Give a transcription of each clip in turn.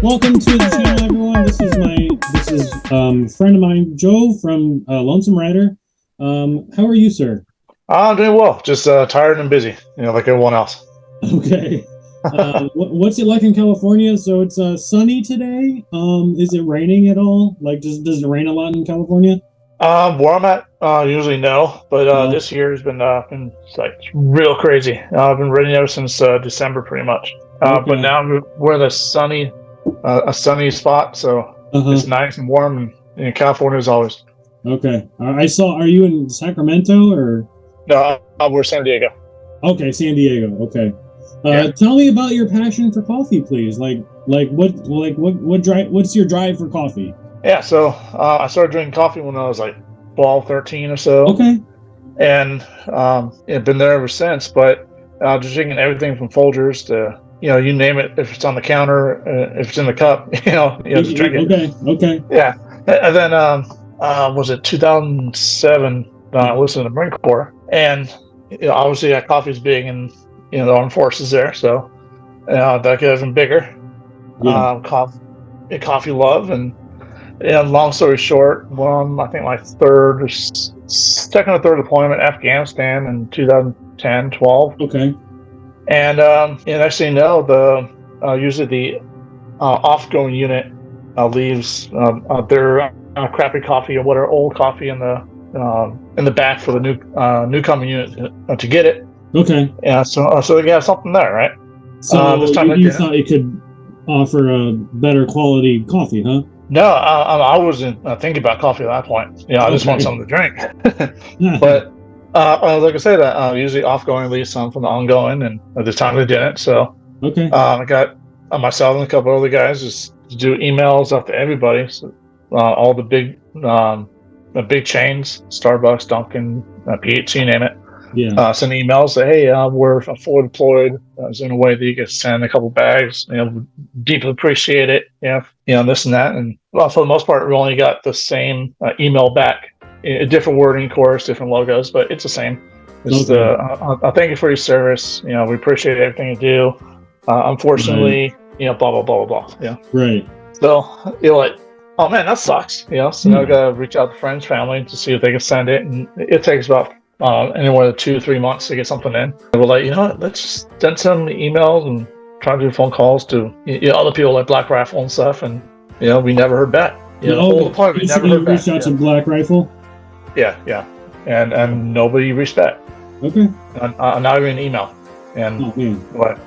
Welcome to the channel, everyone. This is friend of mine, Joe from Lonesome Rider. How are you, sir? I'm doing well. Just tired and busy, like everyone else. Okay. What's it like in California? So it's sunny today. Is it raining at all? Like, does it rain a lot in California? Where I'm at, usually no, but No. this year has been like real crazy. I've been raining ever since December, pretty much. But Okay. now we're in a sunny spot, so Uh-huh. it's nice and warm, and California as always. Okay. I saw. Are you in Sacramento or? No, we're San Diego. Okay, San Diego. Okay. Yeah, Tell me about your passion for coffee, please. What drive? What's your drive for coffee? yeah. So I started drinking coffee when I was like 12, 13 or so, Okay. and it's been there ever since. But just drinking everything from Folgers to you name it. If it's on the counter, if it's in the cup, just drink it. Okay. Okay. Yeah, and then was it 2007? I listened to the Marine Corps, and obviously that coffee's big in the armed forces there, so that got even bigger. Yeah. Coffee love, and long story short, I think my second or third deployment, Afghanistan in 2010, 12. Okay. And next thing you know, the usually the off-going unit leaves their crappy coffee or whatever old coffee in the back for the newcomer unit to get it. Okay. Yeah, so they got something there, right? So This time you thought it could offer a better quality coffee, huh? no, I wasn't thinking about coffee at that point. I just want something to drink. But like I said, usually off-going leaves some from the ongoing, and at this time they didn't. So Okay. I got myself and a couple other guys just to do emails out to everybody, so, all the big chains, Starbucks, Dunkin', PH, you name it. Yeah. Send emails, say, hey, we're fully deployed. Is there any way that you could send a couple bags? Deeply appreciate it. This and that. And well, for the most part, we only got the same email back. A different wording, of course, different logos, but it's the same. It's Okay. thank you for your service. We appreciate everything you do. Unfortunately, blah blah blah blah blah. Yeah. Right. So you're like, oh man, that sucks. So now I gotta reach out to friends, family to see if they can send it, and it takes about anywhere to 2-3 months to get something in. And we're like, let's just send some emails and try to do phone calls to other people like Black Rifle and stuff, and we never heard back. The whole point we never heard back. Reached out to Black Rifle. Yeah, and nobody reached back. Okay. Not even an email. And what?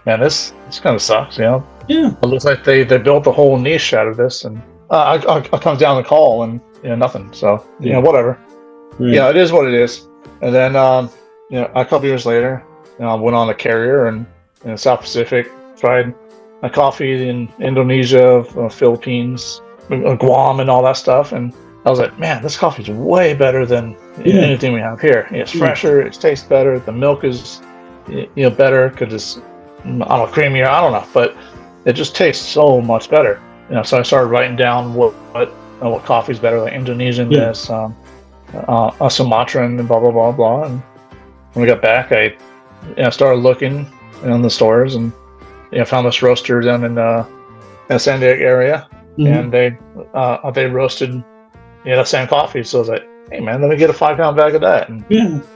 Man, this kind of sucks. Yeah. It looks like they built a whole niche out of this, and I come down the call and nothing. So whatever. Right. It is what it is. And then a couple years later, went on a carrier and in South Pacific, tried a coffee in Indonesia, Philippines, Guam, and all that stuff. And I was like, man, this coffee is way better than anything we have here. It's fresher, it tastes better, the milk is better because it's creamier. I don't know, but it just tastes so much better. So I started writing down what coffee is better, like Indonesian this, Sumatran, and blah blah blah blah. And when we got back, I started looking in the stores and found this roaster down in the San Diego area, and they roasted the same coffee. So I was like, hey man, let me get a 5-pound bag of that, and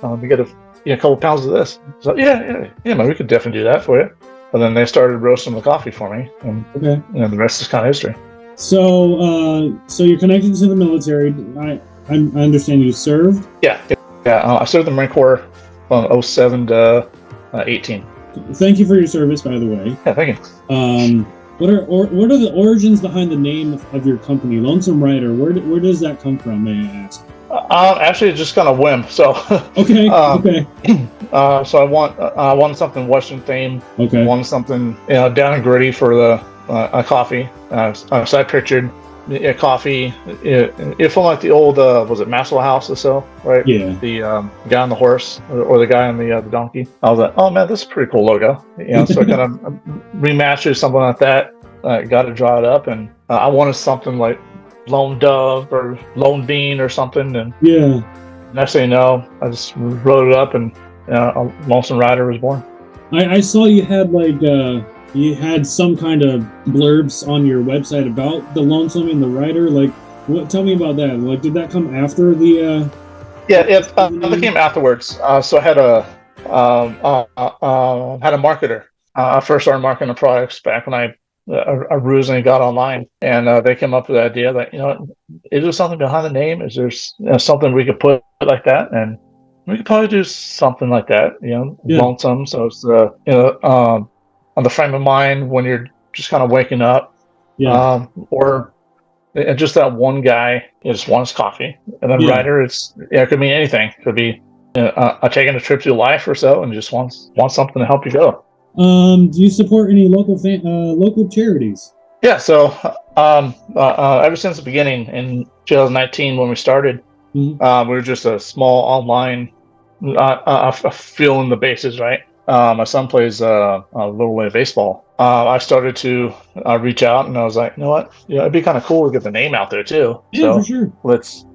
let me get a couple pounds of this. So yeah, man, we could definitely do that for you. And then they started roasting the coffee for me, and the rest is kind of history. So you're connected to the military. I understand you served. Yeah. I served the Marine Corps from 07 to 18. Thank you for your service, by the way. Yeah, thank you. What are the origins behind the name of your company, Lonesome Rider? Where does that come from, may I ask? Actually, it's just kind of whim. So okay. So I want something Western themed. Okay. I wanted something down and gritty for the coffee. So I pictured coffee. It felt like the old was it Maslow House or so, right? Yeah. The guy on the horse or the guy on the donkey. I was like, oh man, this is a pretty cool logo. So I kind of rematched something like that. Got to draw it up, and I wanted something like Lone Dove or Lone Bean or something. And next thing you know, I just wrote it up, and Lonesome Rider was born. I saw you had like you had some kind of blurbs on your website about the Lonesome and the Rider. Like, what? Tell me about that. Like, did that come after Yeah, the it name? came afterwards. So I had a marketer. I first started marketing the products back when I originally got online, and they came up with the idea that, is there something behind the name? Is there something we could put like that? And we could probably do something like that. Yeah, Lonesome. So it's on the frame of mind when you're just kind of waking up, yeah, or and just that one guy just wants coffee, and then yeah. Ryder, it could mean anything. It could be taking a trip through life or so, and just wants something to help you go. Do you support any local charities? Yeah. So ever since the beginning in 2019 when we started, Mhm. we were just a small online, filling the bases, right? My son plays a little way of baseball. I started to reach out, and I was like, you know what? It'd be kind of cool to get the name out there too. Yeah, for So sure. let's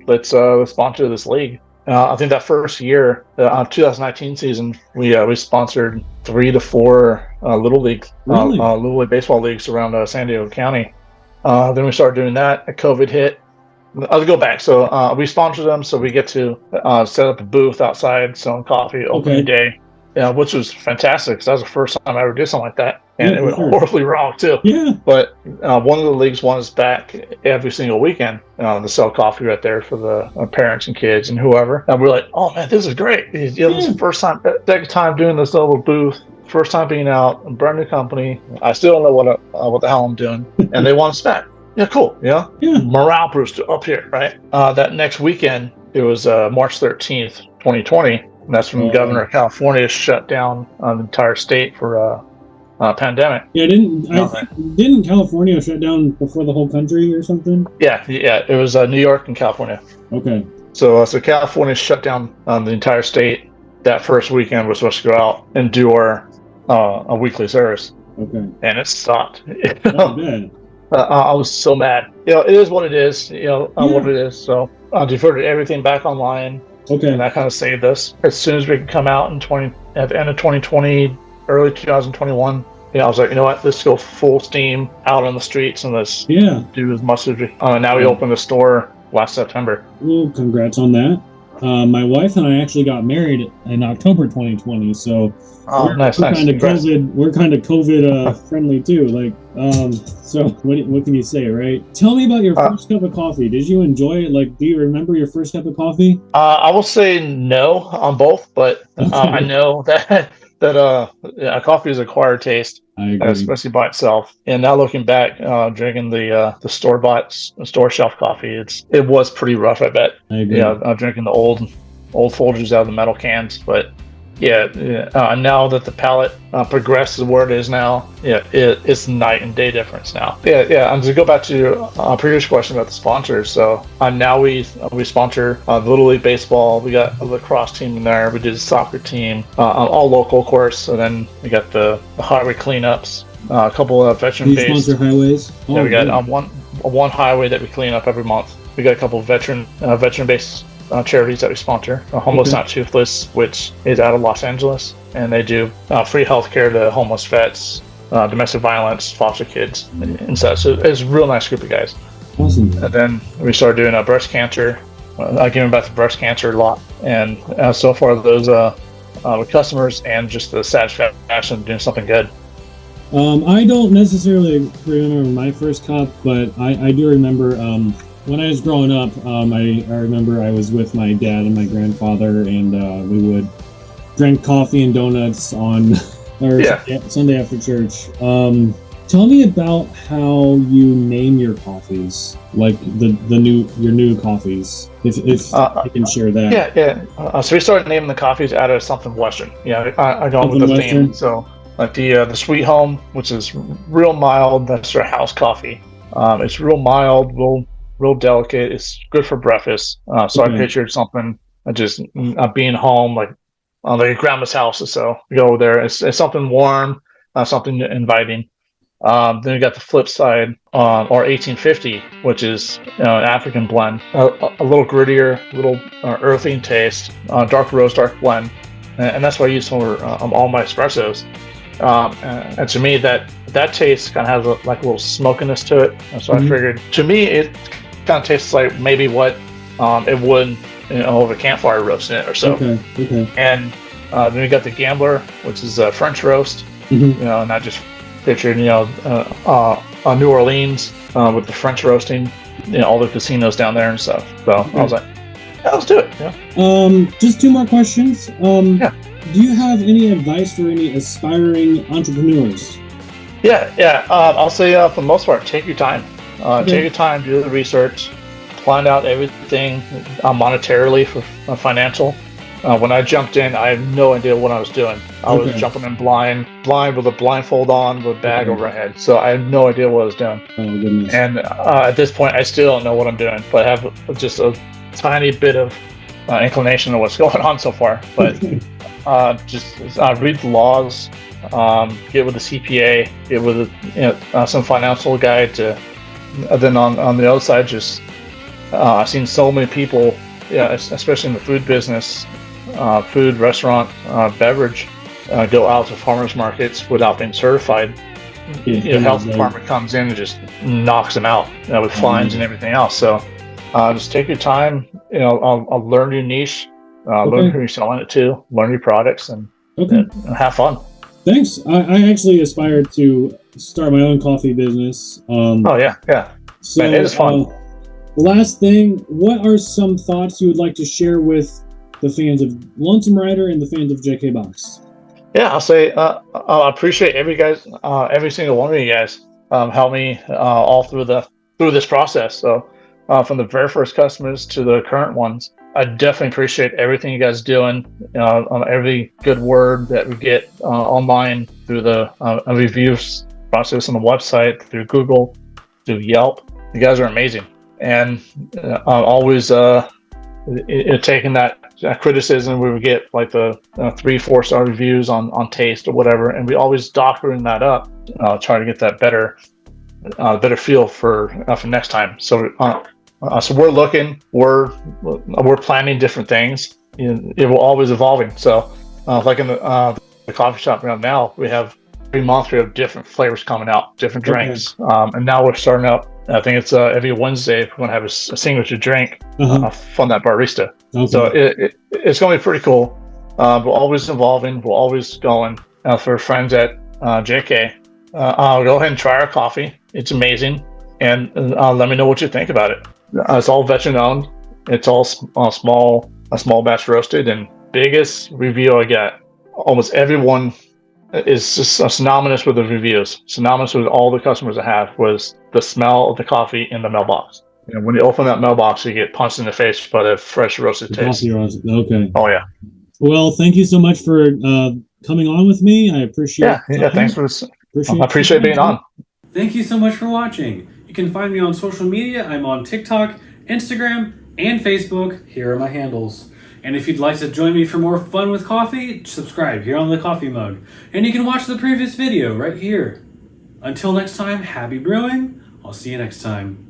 sponsor this league. I think that first year, 2019 season, we sponsored 3 to 4 Really? little league baseball leagues around San Diego County. Then we started doing that. COVID hit. I'll go back. So we sponsor them, so we get to set up a booth outside selling coffee opening Okay. day, which was fantastic because that was the first time I ever did something like that, and Yeah, it for went sure. horribly wrong too. Yeah, But one of the leagues wants us back every single weekend to sell coffee right there for the parents and kids and whoever. And we're like, oh man, this is great. This is yeah, the first time, second time doing this little booth. First time being out, a brand new company. I still don't know what the hell I'm doing, and they want us back. Yeah, cool. Yeah, yeah. morale booster up here, right? That next weekend, it was March 13th, 2020. And that's when Governor of California shut down the entire state for pandemic. Yeah, didn't I Okay. think didn't California shut down before the whole country or something? Yeah. It was New York and California. Okay. So California shut down the entire state. That first weekend, we're supposed to go out and do our a weekly service, Okay. and it stopped. Oh, bad. I was so mad. It is what it is. Yeah. What it is. So I diverted everything back online, and Okay. that kind of saved us. As soon as we could come out at the end of 2020, early 2021, I was like, you know what? Let's go full steam out on the streets and let's Yeah. do as much as we. Now we opened the store last September. Well, congrats on that. My wife and I actually got married in October 2020, so Oh, nice. we're kind of Congrats. COVID friendly too. Like, so what can you say, right? Tell me about your first cup of coffee. Did you enjoy it? Like, do you remember your first cup of coffee? I will say no on both, but I know that coffee is an acquired taste, I agree. especially by itself. And now looking back, drinking the store bought store shelf coffee, it was pretty rough. I bet. I agree. I'm drinking the old Folgers out of the metal cans, but yeah, now that the palate progressed to where it is now, it's night and day difference now. Yeah. And to go back to your previous question about the sponsors, so now we sponsor the Little League baseball. We got a lacrosse team in there. We did a soccer team, all local, of course. And then we got the highway cleanups, a couple of veteran based. You sponsor highways? Yeah, we got one highway that we clean up every month. We got a couple of veteran based charities that we sponsor. Homeless Not Toothless, which is out of Los Angeles, and they do free healthcare to homeless vets, domestic violence, foster kids, and such. So it's a real nice group of guys. Awesome. And then we started doing breast cancer. Giving back to breast cancer a lot, and so far those with customers and just the satisfaction of doing something good. I don't necessarily remember my first cup, but I do remember when I was growing up, I remember I was with my dad and my grandfather, and we would drink coffee and donuts on Sunday after church. Tell me about how you name your coffees, like your new coffees, if you can share that. Yeah. So we started naming the coffees out of something Western. I go with the Western theme. So like the Sweet Home, which is real mild. That's our house coffee. It's real mild, real delicate. It's good for breakfast. So I pictured something just being home, like a grandma's house or so. We go there. It's something warm, something inviting. Then we got the flip side, or 1850, which is an African blend, a little grittier, a little earthy in taste, dark roast, dark blend, and that's what I use for all my espressos. And to me, that taste kind of has like a little smokiness to it. And so I figured, to me, it kind of tastes like maybe what it would, over a campfire roasting it or so. Okay. And then we got the Gambler, which is a French roast. And I just pictured, New Orleans with the French roasting, all the casinos down there and stuff. So I was like, yeah, let's do it. Yeah. Just 2 more questions. Yeah. Do you have any advice for any aspiring entrepreneurs? Yeah. I'll say for the most part, take your time. Take your time, do the research, plan out everything monetarily for financial. When I jumped in, I had no idea what I was doing. I was jumping in blind with a blindfold on, with a bag over my head. So I had no idea what I was doing. Oh, goodness. And at this point, I still don't know what I'm doing, but I have just a tiny bit of inclination of what's going on so far. But just read the laws, get with the CPA, get with some financial guide to. Then on the other side, just I've seen so many people, especially in the food business, food, restaurant, beverage, go out to farmers markets without being certified. Health department comes in and just knocks them out with fines and everything else. So just take your time. I'll learn your niche, learn who you're selling it to, learn your products, and have fun. Thanks. I actually aspire to start my own coffee business. So man, it is fun. Last thing, what are some thoughts you would like to share with the fans of Lonesome Rider and the fans of JK Box? Yeah, I'll say I appreciate every single one of you guys helped me all through this process. So from the very first customers to the current ones, I definitely appreciate everything you guys doing. On every good word that we get online through the reviews process on the website, through Google, through Yelp. You guys are amazing, and always taking that criticism we would get, like the 3-4 star reviews on taste or whatever, and we always doctoring that up, try to get that better feel for next time. So we're looking, we're planning different things. It will always evolving. So like in the coffee shop right now, we have every month we have different flavors coming out, different drinks, and now we're starting up. I think it's every Wednesday we're going to have a signature drink from that barista. So it's going to be pretty cool. We're always evolving. We're always going. For friends at JK, go ahead and try our coffee. It's amazing, and let me know what you think about it. It's all veteran owned. It's all small batch roasted, and biggest review I got. Almost everyone is just synonymous with the reviews. Synonymous with all the customers I have was the smell of the coffee in the mailbox. And when you open that mailbox, you get punched in the face by the fresh roasted taste. Okay. Oh yeah. Well, thank you so much for coming on with me. I appreciate. Yeah. Thanks for this. I appreciate being on. Thank you so much for watching. You can find me on social media. I'm on TikTok, Instagram, and Facebook. Here are my handles. And if you'd like to join me for more fun with coffee, subscribe here on the coffee mug. And you can watch the previous video right here. Until next time, happy brewing. I'll see you next time.